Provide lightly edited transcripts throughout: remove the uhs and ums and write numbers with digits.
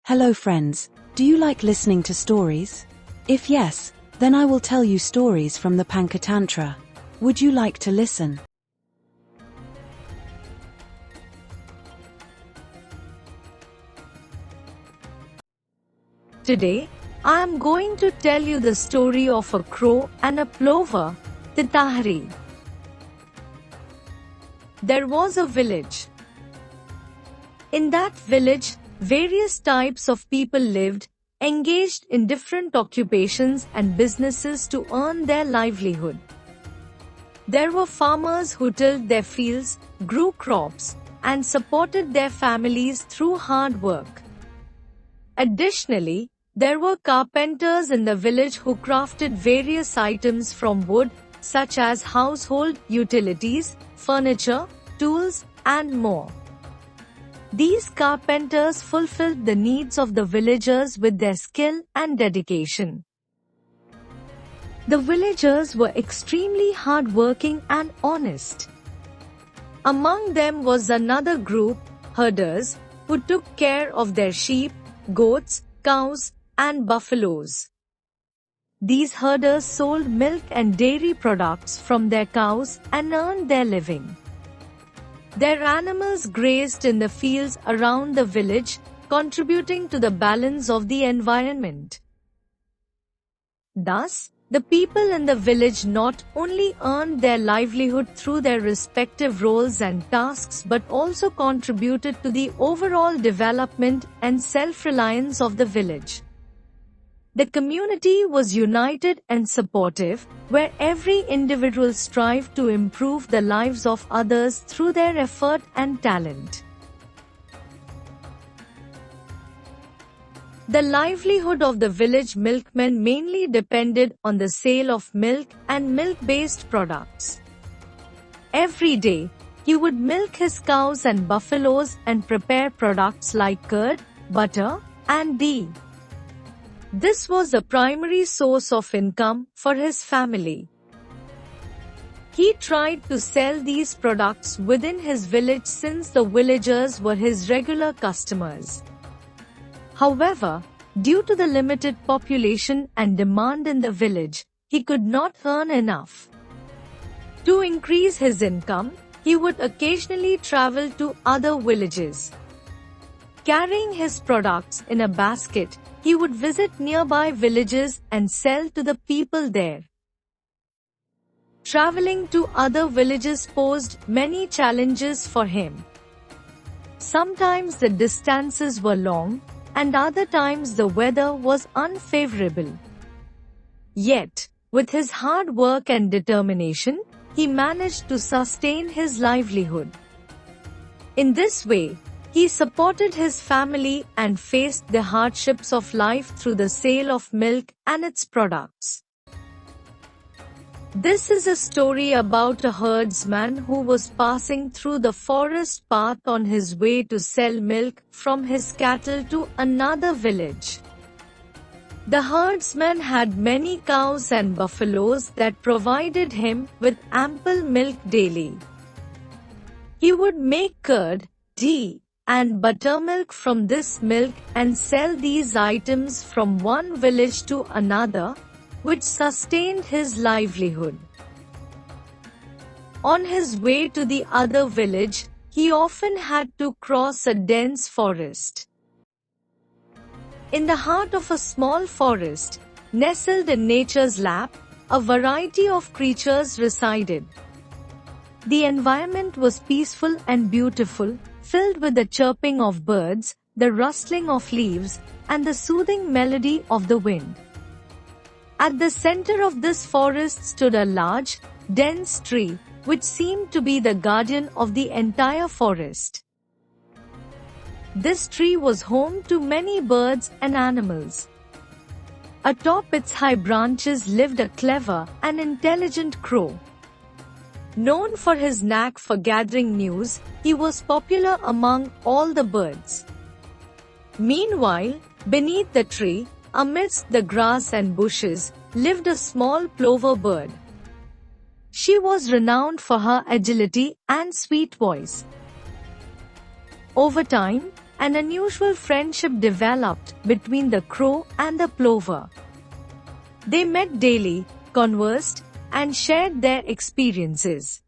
Hello friends, do you like listening to stories? If yes, then I will tell you stories from the Panchatantra. Would you like to listen? Today, I am going to tell you the story of a crow and a plover, Titahari. There was a village. In that village, various types of people lived, engaged in different occupations and businesses to earn their livelihood. There were farmers who tilled their fields, grew crops, and supported their families through hard work. Additionally, there were carpenters in the village who crafted various items from wood, such as household utilities, furniture, tools, and more. These carpenters fulfilled the needs of the villagers with their skill and dedication. The villagers were extremely hardworking and honest. Among them was another group, herders, who took care of their sheep, goats, cows, and buffaloes. These herders sold milk and dairy products from their cows and earned their living. Their animals grazed in the fields around the village, contributing to the balance of the environment. Thus, the people in the village not only earned their livelihood through their respective roles and tasks but also contributed to the overall development and self-reliance of the village. The community was united and supportive, where every individual strived to improve the lives of others through their effort and talent. The livelihood of the village milkmen mainly depended on the sale of milk and milk-based products. Every day, he would milk his cows and buffaloes and prepare products like curd, butter, and ghee. This was the primary source of income for his family. He tried to sell these products within his village since the villagers were his regular customers. However, due to the limited population and demand in the village, he could not earn enough. To increase his income, he would occasionally travel to other villages. Carrying his products in a basket, he would visit nearby villages and sell to the people there. Traveling to other villages posed many challenges for him. Sometimes the distances were long, and other times the weather was unfavorable. Yet, with his hard work and determination, he managed to sustain his livelihood. In this way, he supported his family and faced the hardships of life through the sale of milk and its products. This is a story about a herdsman who was passing through the forest path on his way to sell milk from his cattle to another village. The herdsman had many cows and buffaloes that provided him with ample milk daily. He would make curd, ghee, and buttermilk from this milk and sell these items from one village to another, which sustained his livelihood. On his way to the other village, he often had to cross a dense forest. In the heart of a small forest, nestled in nature's lap, a variety of creatures resided. The environment was peaceful and beautiful, filled with the chirping of birds, the rustling of leaves, and the soothing melody of the wind. At the center of this forest stood a large, dense tree, which seemed to be the guardian of the entire forest. This tree was home to many birds and animals. Atop its high branches lived a clever and intelligent crow. Known for his knack for gathering news, he was popular among all the birds. Meanwhile, beneath the tree, amidst the grass and bushes, lived a small plover bird. She was renowned for her agility and sweet voice. Over time, An unusual friendship developed between the crow and the plover. They met daily, conversed, and shared their experiences.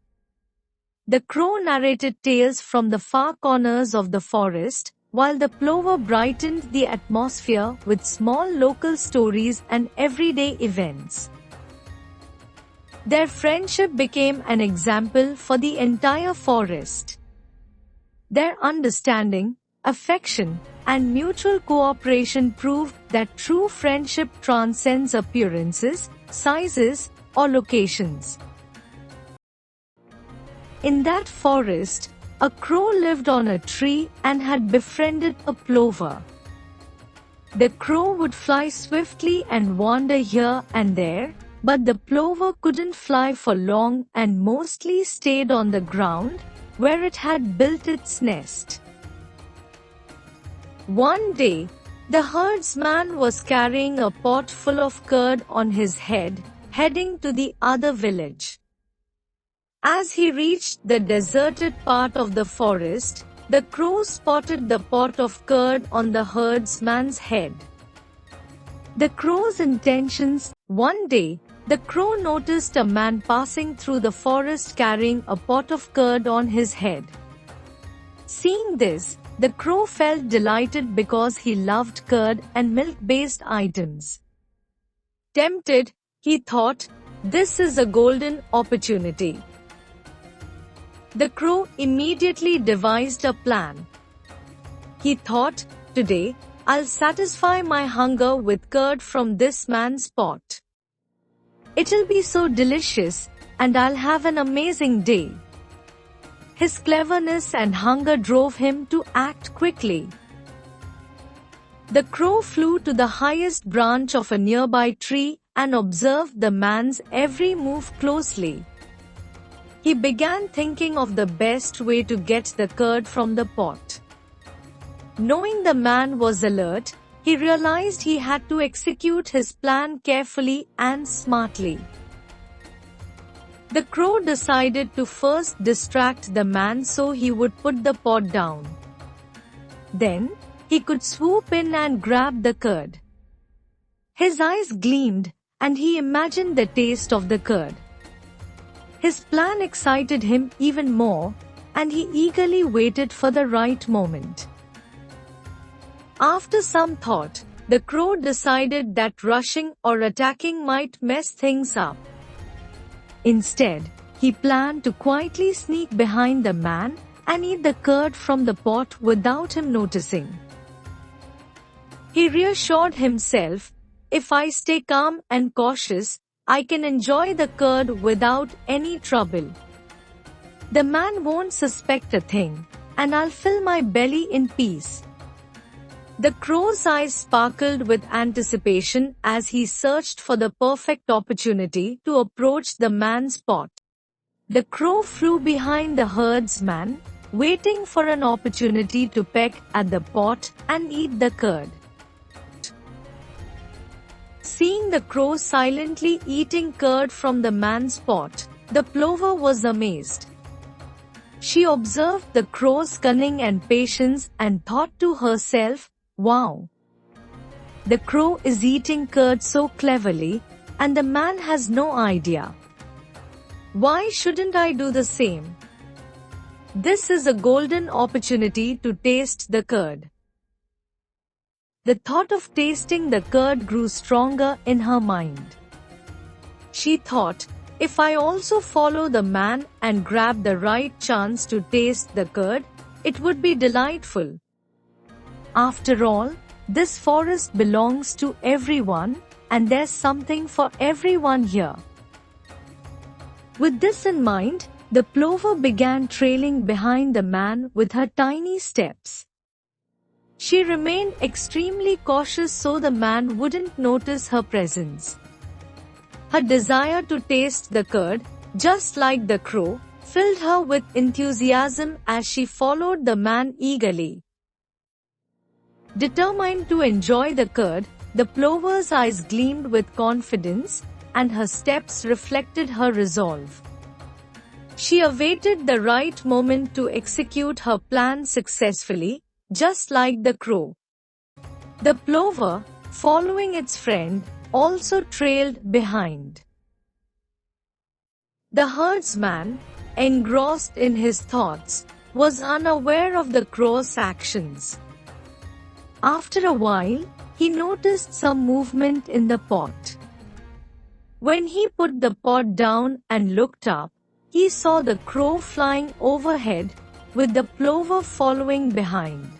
The crow narrated tales from the far corners of the forest, while the plover brightened the atmosphere with small local stories and everyday events. Their friendship became an example for the entire forest. Their understanding, affection, and mutual cooperation proved that true friendship transcends appearances, sizes, or locations. In that forest, a crow lived on a tree and had befriended a plover. The crow would fly swiftly and wander here and there, but the plover couldn't fly for long and mostly stayed on the ground, where it had built its nest. One day, the herdsman was carrying a pot full of curd on his head, heading to the other village. As he reached the deserted part of the forest, the crow spotted the pot of curd on the herdsman's head. The crow's intentions. One day, the crow noticed a man passing through the forest carrying a pot of curd on his head. Seeing this, the crow felt delighted because he loved curd and milk-based items. Tempted, he thought, "This is a golden opportunity." The crow immediately devised a plan. He thought, "Today, I'll satisfy my hunger with curd from this man's pot. It'll be so delicious, and I'll have an amazing day." His cleverness and hunger drove him to act quickly. The crow flew to the highest branch of a nearby tree and observed the man's every move closely. He began thinking of the best way to get the curd from the pot. Knowing the man was alert, he realized he had to execute his plan carefully and smartly. The crow decided to first distract the man so he would put the pot down. Then, he could swoop in and grab the curd. His eyes gleamed, and he imagined the taste of the curd. His plan excited him even more, and he eagerly waited for the right moment. After some thought, the crow decided that rushing or attacking might mess things up. Instead, he planned to quietly sneak behind the man and eat the curd from the pot without him noticing. He reassured himself, "If I stay calm and cautious, I can enjoy the curd without any trouble. The man won't suspect a thing, and I'll fill my belly in peace." The crow's eyes sparkled with anticipation as he searched for the perfect opportunity to approach the man's pot. The crow flew behind the herdsman, waiting for an opportunity to peck at the pot and eat the curd. Seeing the crow silently eating curd from the man's pot, the plover was amazed. She observed the crow's cunning and patience and thought to herself, "Wow! The crow is eating curd so cleverly, and the man has no idea. Why shouldn't I do the same? This is a golden opportunity to taste the curd." The thought of tasting the curd grew stronger in her mind. She thought, "If I also follow the man and grab the right chance to taste the curd, it would be delightful. After all, this forest belongs to everyone, and there's something for everyone here." With this in mind, the plover began trailing behind the man with her tiny steps. She remained extremely cautious so the man wouldn't notice her presence. Her desire to taste the curd, just like the crow, filled her with enthusiasm as she followed the man eagerly. Determined to enjoy the curd, the plover's eyes gleamed with confidence, and her steps reflected her resolve. She awaited the right moment to execute her plan successfully, just like the crow. The plover, following its friend, also trailed behind. The herdsman, engrossed in his thoughts, was unaware of the crow's actions. After a while, he noticed some movement in the pot. When he put the pot down and looked up, he saw the crow flying overhead, with the plover following behind.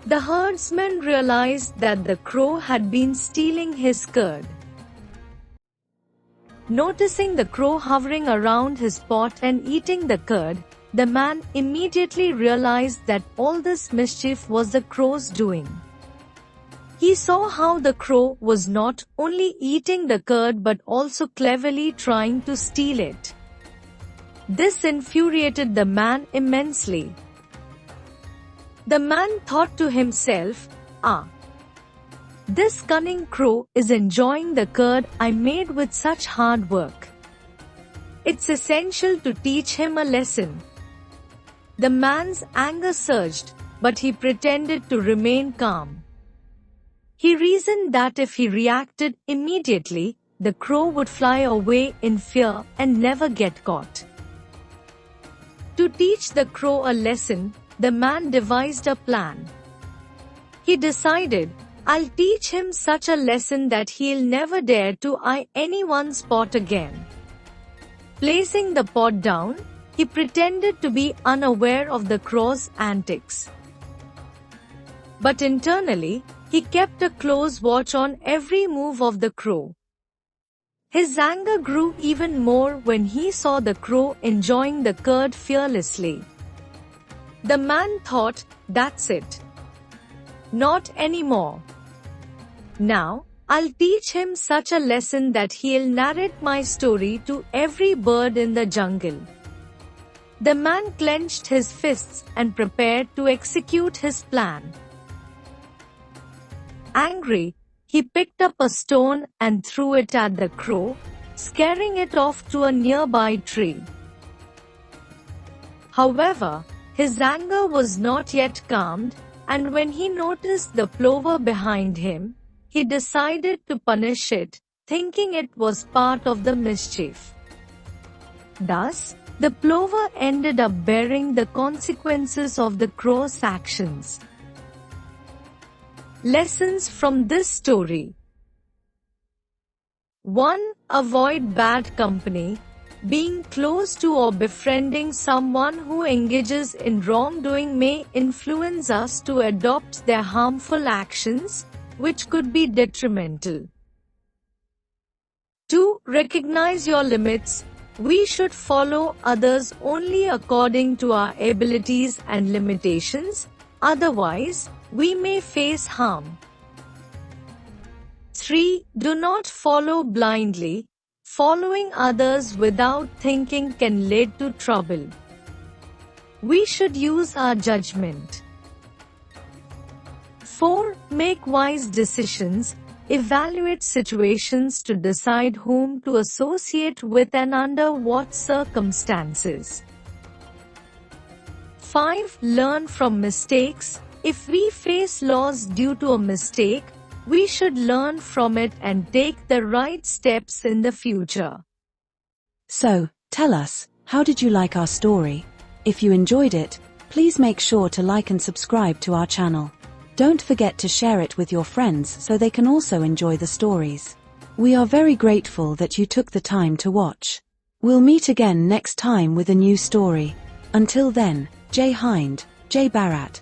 The herdsman realized that the crow had been stealing his curd. Noticing the crow hovering around his pot and eating the curd, the man immediately realized that all this mischief was the crow's doing. He saw how the crow was not only eating the curd but also cleverly trying to steal it. This infuriated the man immensely. The man thought to himself, this cunning crow is enjoying the curd I made with such hard work. It's essential to teach him a lesson. The man's anger surged, but he pretended to remain calm. He reasoned that if he reacted immediately, the crow would fly away in fear and never get caught. To teach the crow a lesson, the man devised a plan. He decided, I'll teach him such a lesson that he'll never dare to eye anyone's pot again. Placing the pot down, he pretended to be unaware of the crow's antics. But internally, he kept a close watch on every move of the crow. His anger grew even more when he saw the crow enjoying the curd fearlessly. The man thought, that's it. Not anymore. Now, I'll teach him such a lesson that he'll narrate my story to every bird in the jungle. The man clenched his fists and prepared to execute his plan. Angry, he picked up a stone and threw it at the crow, scaring it off to a nearby tree. However, his anger was not yet calmed, and when he noticed the plover behind him, he decided to punish it, thinking it was part of the mischief. Thus, the plover ended up bearing the consequences of the crow's actions. Lessons from this story: 1. Avoid bad company. Being close to or befriending someone who engages in wrongdoing may influence us to adopt their harmful actions, which could be detrimental. 2. Recognize your limits. We should follow others only according to our abilities and limitations, otherwise, we may face harm. 3. Do not follow blindly. Following others without thinking can lead to trouble. We should use our judgment. 4. Make wise decisions. Evaluate situations to decide whom to associate with and under what circumstances. 5. Learn from mistakes. If we face loss due to a mistake, we should learn from it and take the right steps in the future. So, tell us, how did you like our story? If you enjoyed it, please make sure to like and subscribe to our channel. Don't forget to share it with your friends so they can also enjoy the stories. We are very grateful that you took the time to watch. We'll meet again next time with a new story. Until then, Jai Hind, Jai Bharat.